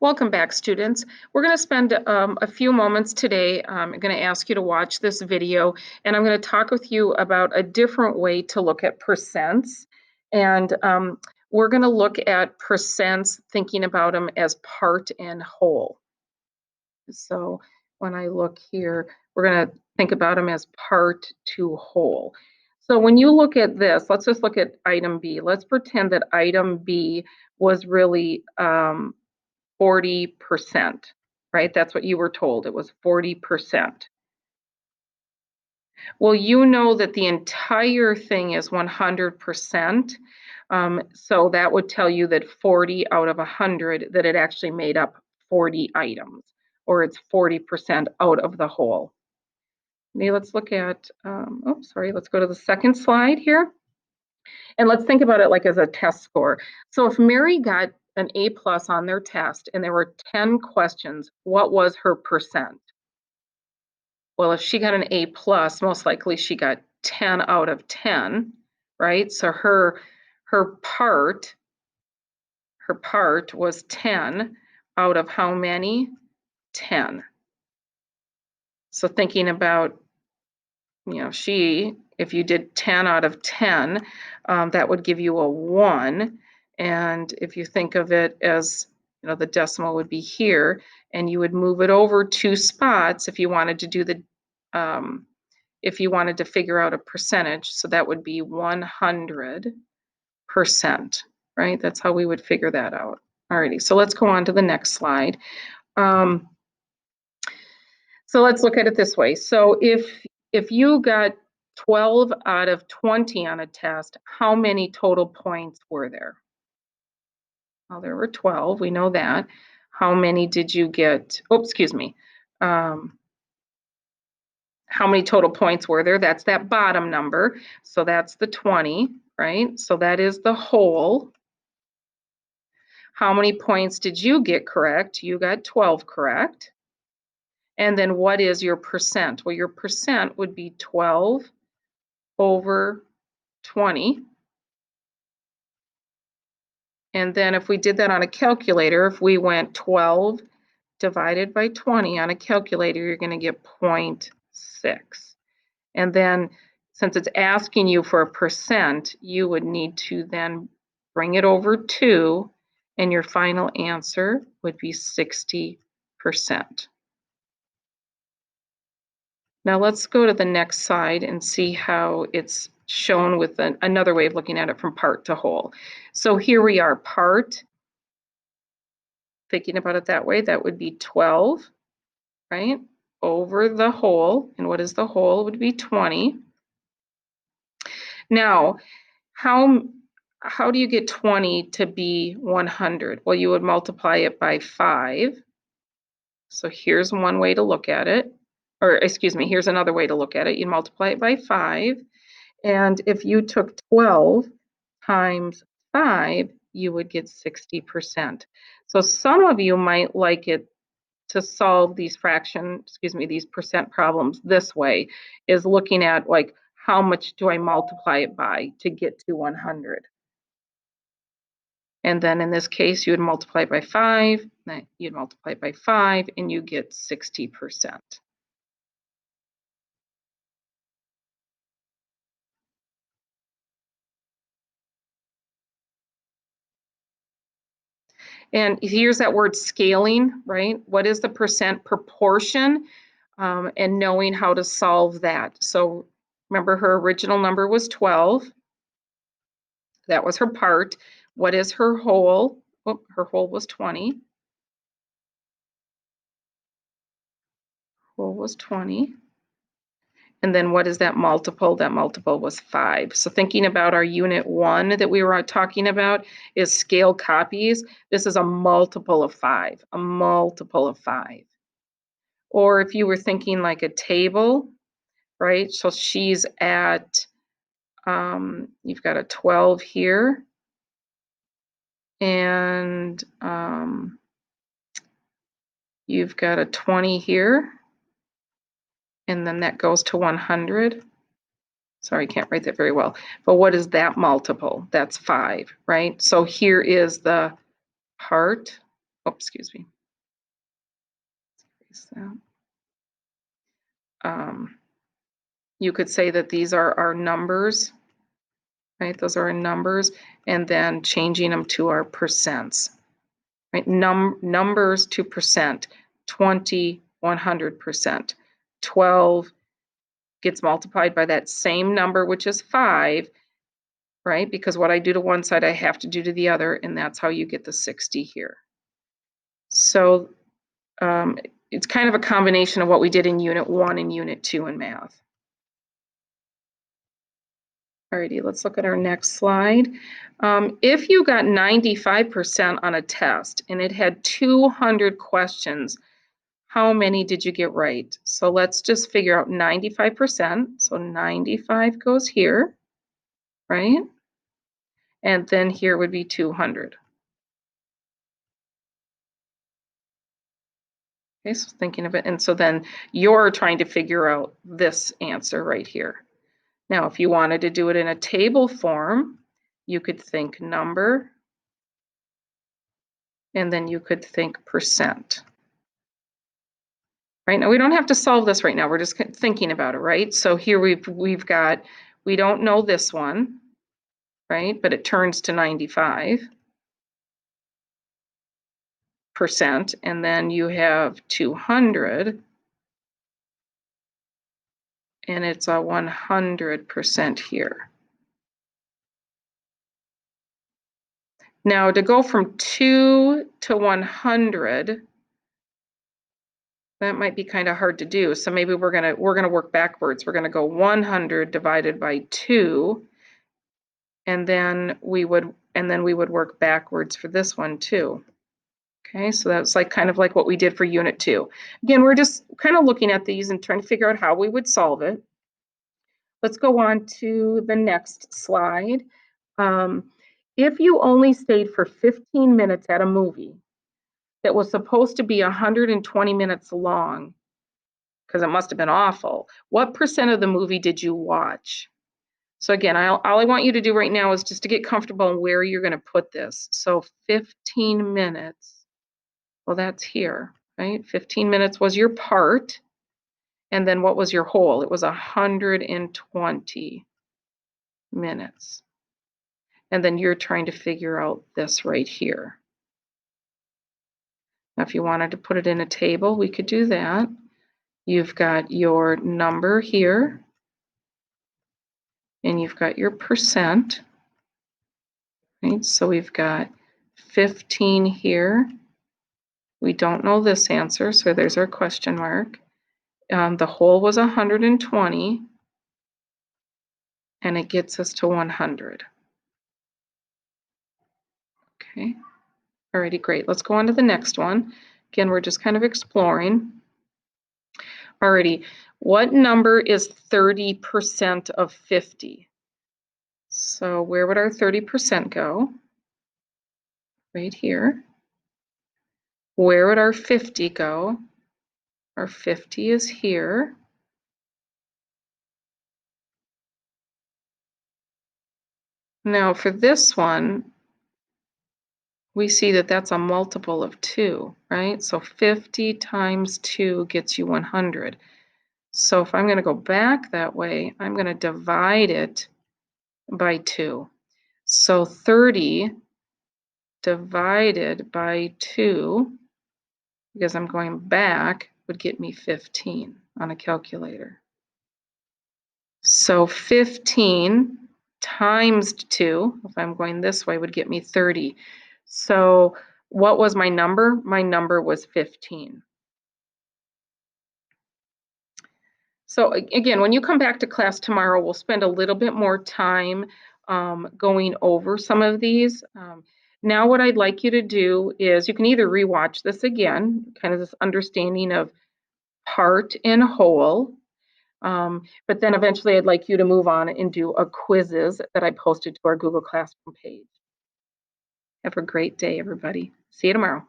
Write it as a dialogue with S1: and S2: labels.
S1: Welcome back, students. We're going to spend a few moments today. I'm going to ask you to watch this video, and I'm going to talk with you about a different way to look at percents. And we're going to look at percents thinking about them as part and whole. So when I look here, we're going to think about them as part to whole. So when you look at this, let's just look at item B. Let's pretend that item B was really 40%, right? That's what you were told. It was 40%. Well, you know that the entire thing is 100%. So that would tell you that 40 out of 100, that it actually made up 40 items, or it's 40% out of the whole. Okay, let's look at, let's go to the second slide here. And let's think about it like as a test score. So if Mary got an A+ on their test and there were 10 questions, what was her percent? Well, if she got an A+, most likely she got 10 out of 10, right? So her part was 10 out of how many? 10. So thinking about, if you did 10 out of 10, that would give you a 1. And if you think of it as, the decimal would be here, and you would move it over 2 spots if you wanted to do if you wanted to figure out a percentage. So that would be 100%, right? That's how we would figure that out. Alrighty, so let's go on to the next slide. So let's look at it this way. So if you got 12 out of 20 on a test, how many total points were there? Well, there were 12, we know that. How many did you get? Oh, excuse me. How many total points were there? That's that bottom number. So that's the 20, right? So that is the whole. How many points did you get correct? You got 12 correct. And then what is your percent? Well, your percent would be 12 over 20. And then if we did that on a calculator, if we went 12 divided by 20 on a calculator, you're going to get 0.6. And then since it's asking you for a percent, you would need to then bring it over 2, and your final answer would be 60%. Now let's go to the next slide and see how it's shown with another way of looking at it from part to whole. So here we are, part, thinking about it that way, that would be 12, right, over the whole. And what is the whole? It would be 20. Now, how do you get 20 to be 100? Well, you would multiply it by 5. So here's one way to look at it. Or excuse me, here's another way to look at it. You multiply it by 5. And if you took 12 times 5, you would get 60%. So some of you might like it to solve these these percent problems this way, is looking at like, how much do I multiply it by to get to 100? And then in this case, you would multiply by 5, you'd multiply by 5, and you get 60%. And here's that word scaling, right? What is the percent proportion? And knowing how to solve that. So remember, her original number was 12. That was her part. What is her whole? Oh, her whole was 20. Whole was 20. And then what is that multiple? That multiple was 5. So thinking about our unit 1 that we were talking about is scale copies. This is a multiple of 5, a multiple of 5. Or if you were thinking like a table, right? So she's at, you've got a 12 here, and you've got a 20 here, and then that goes to 100. Sorry, I can't write that very well. But what is that multiple? That's 5, right? So here is the part. Oh, excuse me. So, you could say that these are our numbers, right? Those are our numbers, and then changing them to our percents, right? Numbers to percent, 20, 100%. 12 gets multiplied by that same number, which is 5, right? Because what I do to one side, I have to do to the other, and that's how you get the 60 here. So it's kind of a combination of what we did in Unit 1 and Unit 2 in math. Alrighty, let's look at our next slide. If you got 95% on a test and it had 200 questions, how many did you get right? So let's just figure out 95%. So 95 goes here, right? And then here would be 200. Okay, so thinking of it, and so then you're trying to figure out this answer right here. Now, if you wanted to do it in a table form, you could think number, and then you could think percent. Right now, we don't have to solve this right now. We're just thinking about it, right? So here we've got, we don't know this one, right? But it turns to 95%, and then you have 200, and it's a 100% here. Now, to go from 2 to 100, that might be kind of hard to do. So maybe we're gonna work backwards. We're gonna go 100 divided by 2, and then we would work backwards for this one too. Okay, so that's like kind of like what we did for Unit 2. Again, we're just kind of looking at these and trying to figure out how we would solve it. Let's go on to the next slide. If you only stayed for 15 minutes at a movie that was supposed to be 120 minutes long, because it must have been awful, what percent of the movie did you watch? So again, all I want you to do right now is just to get comfortable in where you're going to put this. So 15 minutes, well, that's here, right? 15 minutes was your part. And then what was your whole? It was 120 minutes. And then you're trying to figure out this right here. Now, if you wanted to put it in a table, we could do that. You've got your number here, and you've got your percent, right? So we've got 15 here. We don't know this answer, so there's our question mark. The whole was 120, and it gets us to 100. Okay, alrighty, great. Let's go on to the next one. Again, we're just kind of exploring. Alrighty, what number is 30% of 50? So where would our 30% go? Right here. Where would our 50 go? Our 50 is here. Now for this one, we see that that's a multiple of 2, right? So 50 times 2 gets you 100. So if I'm going to go back that way, I'm going to divide it by 2. So 30 divided by 2, because I'm going back, would get me 15 on a calculator. So 15 times 2, if I'm going this way, would get me 30. So what was my number? My number was 15. So again, when you come back to class tomorrow, we'll spend a little bit more time going over some of these. Now what I'd like you to do is you can either rewatch this again, kind of this understanding of part and whole, but then eventually I'd like you to move on and do a quizzes that I posted to our Google Classroom page. Have a great day, everybody. See you tomorrow.